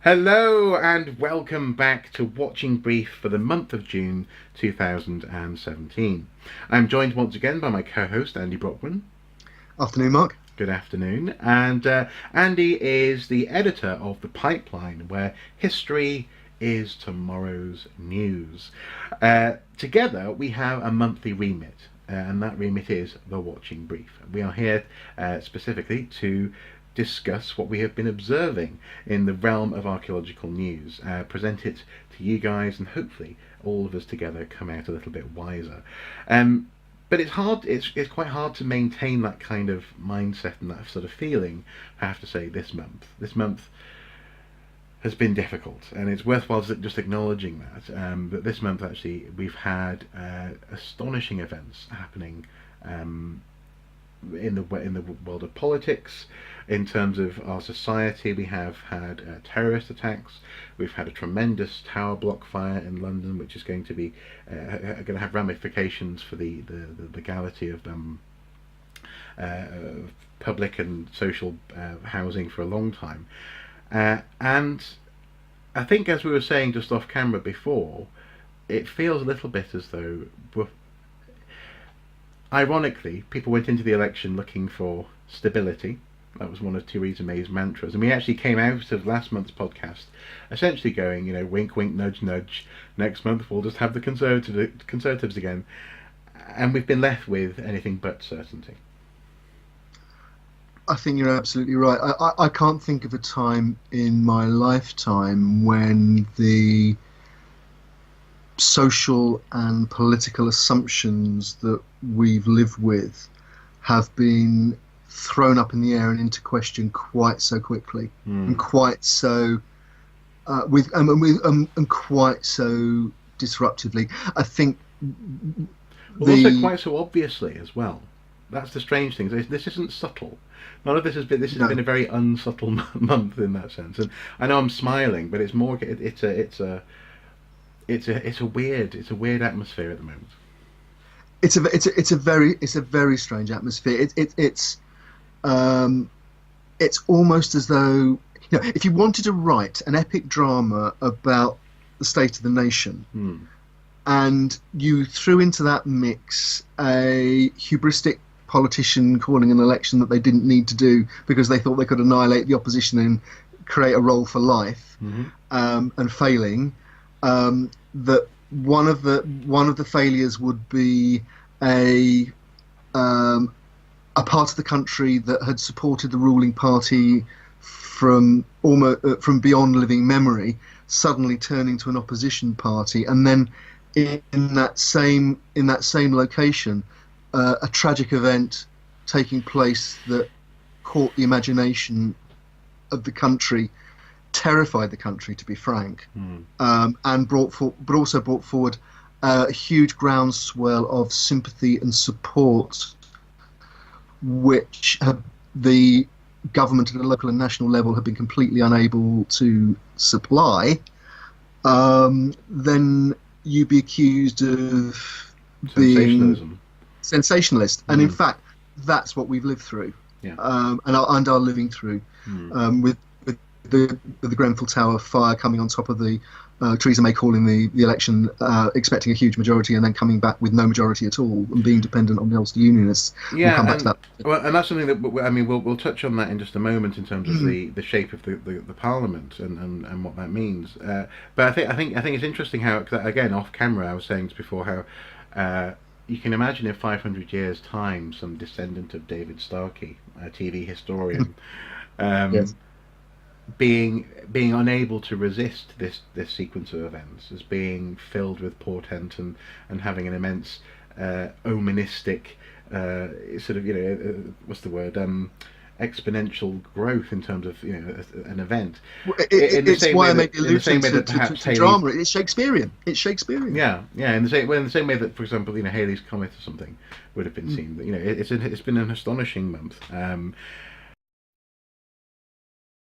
Hello and welcome back to Watching Brief for the month of June 2017. I'm joined once again by my co-host Andy Brockman. Afternoon, Mark. Good afternoon. And Andy is the editor of The Pipeline, where history is tomorrow's news. Together we have a monthly remit, and that remit is the Watching Brief. We are here specifically to discuss what we have been observing in the realm of archaeological news, present it to you guys, and hopefully all of us together come out a little bit wiser. But it's hard. It's quite hard to maintain that kind of mindset and that sort of feeling. I have to say, this month has been difficult, and it's worthwhile just acknowledging that. That this month actually we've had astonishing events happening in the world of politics. In terms of our society, we have had terrorist attacks. We've had a tremendous tower block fire in London, which is going to be going to have ramifications for the legality of public and social housing for a long time. And I think, as we were saying just off camera before, it feels a little bit as though ironically, people went into the election looking for stability. That was one of Theresa May's mantras. And we actually came out of last month's podcast essentially going, wink, wink, nudge, nudge. Next month we'll just have the Conservatives again. And we've been left with anything but certainty. I think you're absolutely right. I can't think of a time in my lifetime when the social and political assumptions that we've lived with have been thrown up in the air and into question quite so quickly, and quite so and quite so disruptively. I think also quite so obviously as well. That's the strange thing. This isn't subtle. None of this has been. This has been a very unsubtle month in that sense. And I know I'm smiling, but it's more. It's a weird atmosphere at the moment. It's a very strange atmosphere. It's almost as though, if you wanted to write an epic drama about the state of the nation, and you threw into that mix a hubristic politician calling an election that they didn't need to do because they thought they could annihilate the opposition and create a role for life, and failing, that one of the failures would be a part of the country that had supported the ruling party from beyond living memory suddenly turning to an opposition party, and then in that same location a tragic event taking place that caught the imagination of the country, terrified the country, to be frank, and but also brought forward a huge groundswell of sympathy and support, which the government at a local and national level have been completely unable to supply. Then you'd be accused of being sensationalist, and in fact, that's what we've lived through, and are living through, with the Grenfell Tower fire coming on top of the Theresa May calling the election, expecting a huge majority, and then coming back with no majority at all and being dependent on the Ulster Unionists. Yeah, we'll come back to that. Well, and that's something that we'll touch on that in just a moment in terms of the shape of the Parliament and what that means. But I think it's interesting how, again, off camera, I was saying before how you can imagine in 500 years' time some descendant of David Starkey, a TV historian, Yes. being unable to resist this sequence of events, as being filled with portent and having an immense omenistic sort of what's the word, exponential growth in terms of an event. It's why I make the allusion to drama. It's Shakespearean. Yeah. In the same way that, for example, Halley's Comet or something would have been seen. It's been an astonishing month.